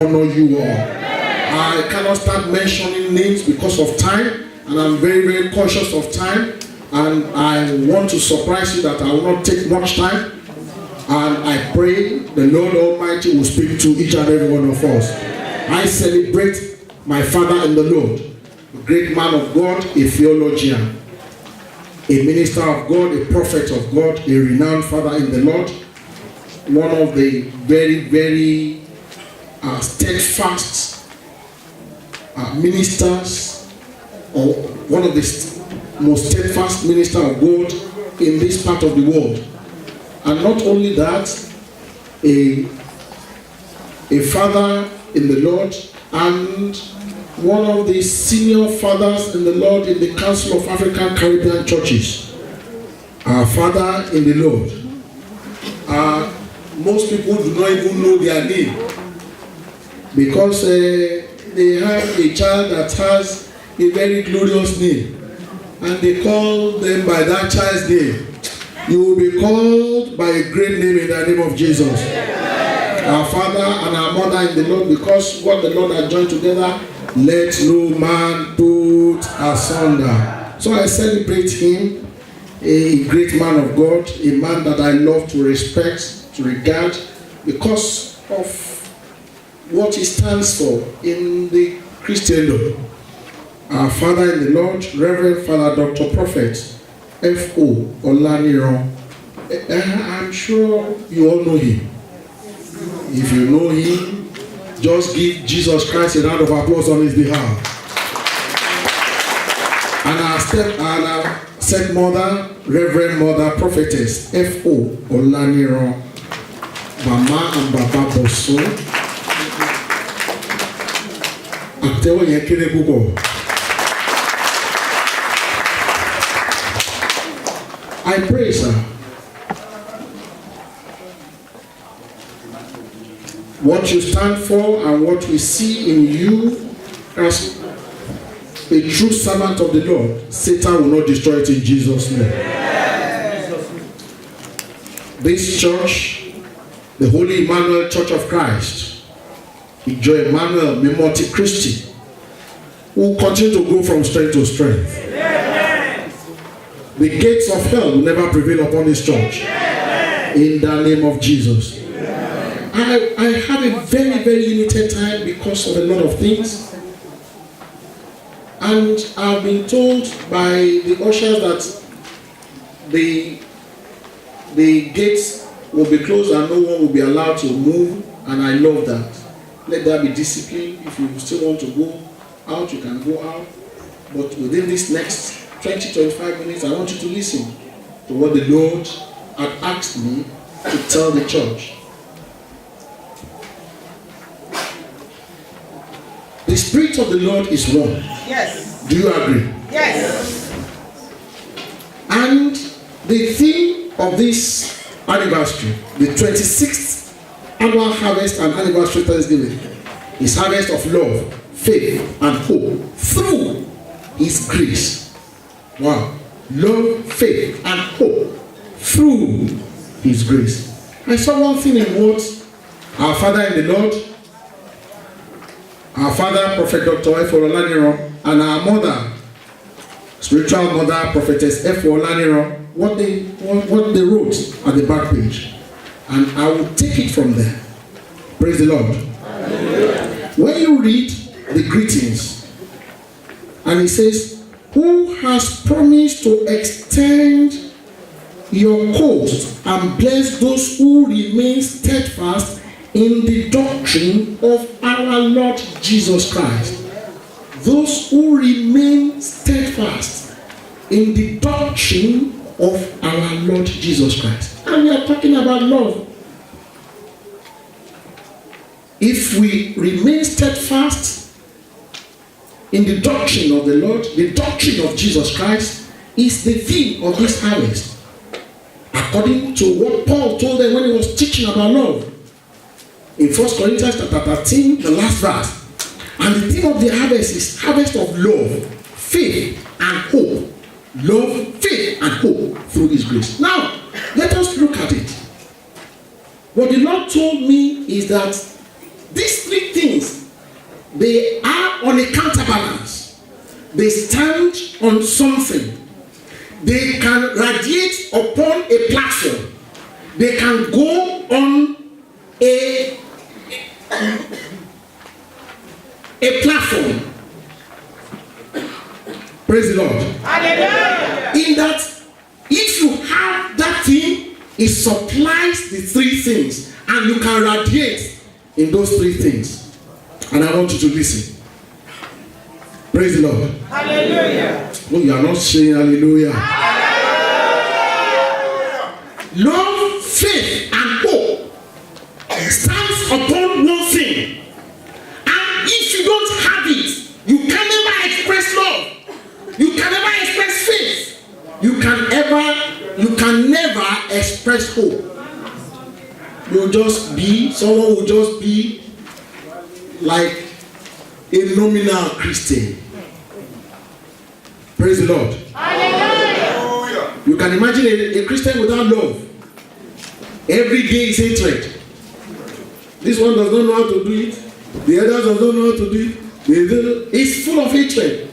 honor you all. I cannot start mentioning names because of time, and I'm very, very cautious of time, and I want to surprise you that I will not take much time, and I pray the Lord Almighty will speak to each and every one of us. I celebrate my father in the Lord, a great man of God, a theologian, a minister of God, a prophet of God, a renowned father in the Lord, one of the very, very steadfast ministers, or one of the most steadfast minister of God in this part of the world. And not only that, a father in the Lord, and one of the senior fathers in the Lord in the Council of African Caribbean Churches. Our father in the Lord. Most people do not even know their name, because they have a child that has a very glorious name, and they call them by that child's name. You will be called by a great name in the name of Jesus. Our father and our mother in the Lord, because what the Lord has joined together, let no man put asunder. So I celebrate him, a great man of God, a man that I love to respect, to regard, because of what he stands for in the Christendom. Our father in the Lord, Reverend Father Dr. Prophet F.O. Olaniran. I'm sure you all know him. If you know him, just give Jesus Christ a round of applause on his behalf. And our stepmother, Reverend Mother Prophetess F.O. Olaniran, Mama and Baba Boso. Àtẹ́wọ́ yẹn kéré púpọ̀. I pray, sir, what you stand for and what we see in you as a true servant of the Lord, Satan will not destroy it in Jesus' name. This church, the Holy Emmanuel Church of Christ, Ìjọ Emmanuel Mimoti Christi, will continue to go from strength to strength. The gates of hell will never prevail upon this church. In the name of Jesus. I have a very, very limited time because of a lot of things. And I've been told by the ushers that the gates will be closed and no one will be allowed to move. And I love that. Let there be discipline. If you still want to go out, you can go out. But within this next 20-25 minutes, I want you to listen to what the Lord had asked me to tell the church. The Spirit of the Lord is one. Yes. Do you agree? Yes. And the theme of this anniversary, the 26th annual harvest and anniversary Thanksgiving, is harvest of love, faith, and hope through His grace. Wow. Love, faith, and hope through His grace. I saw one thing in what our father in the Lord, our father, Prophet Dr. F. Olaniran, and our mother, spiritual mother, Prophetess F. Olaniran, what they wrote at the back page. And I will take it from there. Praise the Lord. Hallelujah. When you read the greetings, and it says, who has promised to extend your coast and bless those who remain steadfast in the doctrine of our Lord Jesus Christ. Those who remain steadfast in the doctrine of our Lord Jesus Christ. And we are talking about love. If we remain steadfast in the doctrine of the Lord, the doctrine of Jesus Christ is the theme of this harvest. According to what Paul told them when he was teaching about love. In 1 Corinthians chapter 13, the last verse. And the theme of the harvest is harvest of love, faith, and hope. Love, faith, and hope through His grace. Now, let us look at it. What the Lord told me is that these three things, they are on a counterbalance. They stand on something. They can radiate upon a platform. They can go on a platform. Praise the Lord. Hallelujah. In that, if you have that thing, it supplies the three things, and you can radiate in those three things. And I want you to listen. Praise the Lord. Hallelujah. No, you are not saying hallelujah. Hallelujah. Love, faith, and hope stands upon one thing. And if you don't have it, you can never express love. You can never express faith. You can never express hope. You'll just be, someone will just be like a nominal Christian. Praise the Lord. Hallelujah. You can imagine a Christian without love. Every day is hatred. This one does not know how to do it. The others does not know how to do it. It's full of hatred.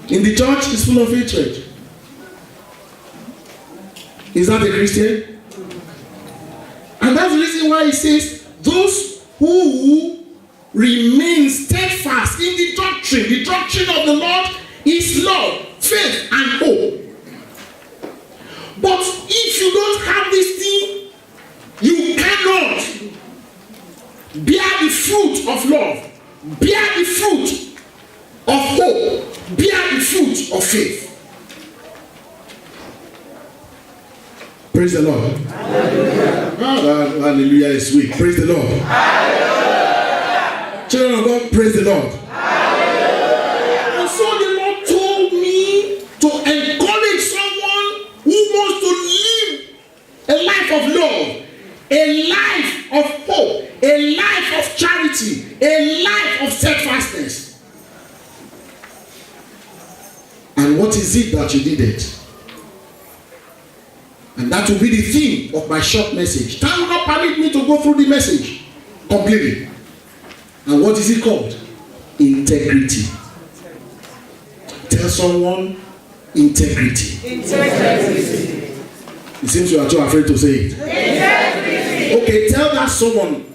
In the church, it's full of hatred. Is that a Christian? And that's the reason why he says, those who remain steadfast in the doctrine of the Lord is love, faith, and hope. But if you don't have this thing, you cannot bear the fruit of love, bear the fruit of hope, bear the fruit of faith. Praise the Lord. Hallelujah. Hallelujah is weak. Praise the Lord. Hallelujah. Children of God, praise the Lord. Hallelujah. And so the Lord told me to encourage someone who wants to live a life of love, a life of hope, a life of charity, a life of steadfastness. And what is it that you needed? And that will be the theme of my short message. Time will not permit me to go through the message completely. And what is it called? Integrity. Tell someone, integrity. Integrity. It seems you are too afraid to say it. Integrity. Okay, tell that someone,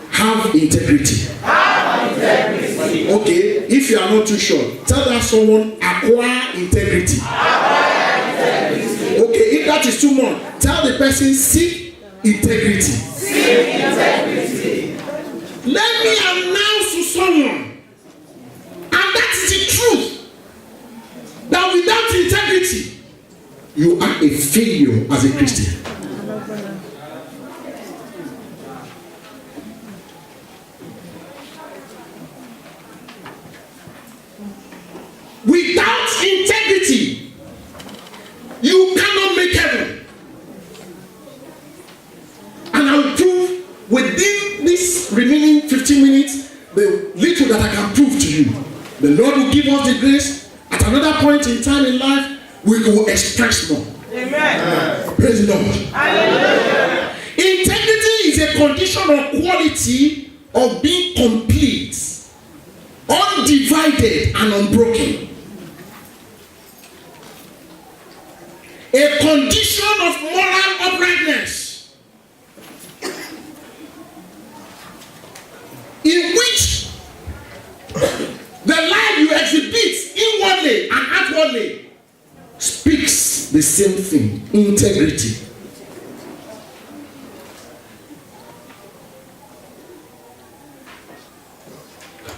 have integrity. Have integrity. Okay, if you are not too sure, tell that someone, acquire integrity. Okay, if that is too much, tell the person, seek integrity. Seek integrity. Let me announce to someone, and that is the truth, that without integrity, you are a failure as a Christian. Without integrity, you cannot make heaven. And I will prove within this remaining 15 minutes the little that I can prove to you. The Lord will give us the grace. At another point in time in life, we will express more. Amen. Praise the Lord. Hallelujah. Integrity is a condition or quality of being complete, undivided, and unbroken. A condition of moral uprightness in which the life you exhibit inwardly and outwardly speaks the same thing. Integrity.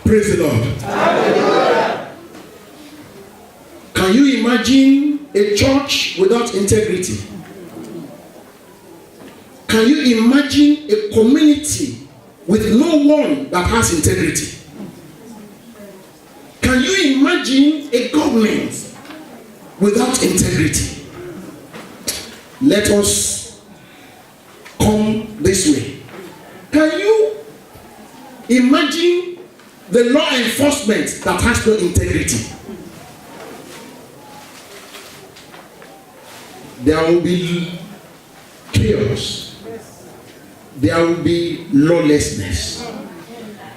Praise the Lord. Hallelujah. Can you imagine a church without integrity? Can you imagine a community with no one that has integrity? Can you imagine a government without integrity? Let us come this way. Can you imagine the law enforcement that has no integrity? There will be chaos. there will be lawlessness.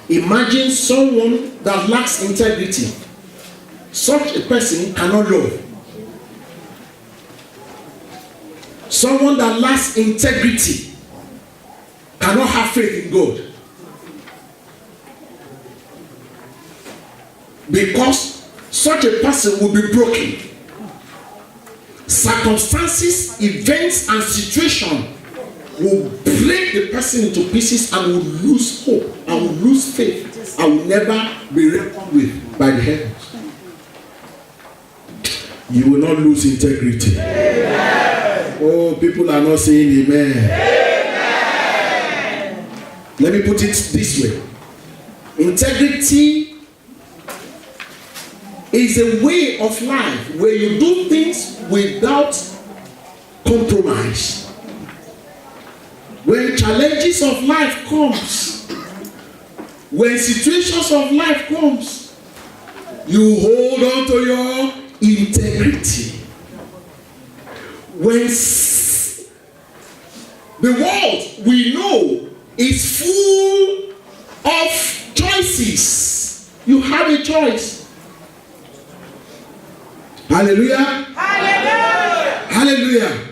Imagine someone that lacks integrity. Such a person cannot love. Someone that lacks integrity cannot have faith in God. Because such a person will be broken. Circumstances, events, and situations will break the person into pieces and will lose hope and will lose faith and will never be reckoned with by the heavens. You will not lose integrity. Amen. Oh, people are not saying amen. Amen. Let me put it this way. Integrity is a way of life where you do things without compromise. When challenges of life comes, when situations of life comes, you hold on to your integrity. When the world we know is full of choices, you have a choice. Hallelujah. Hallelujah. Hallelujah.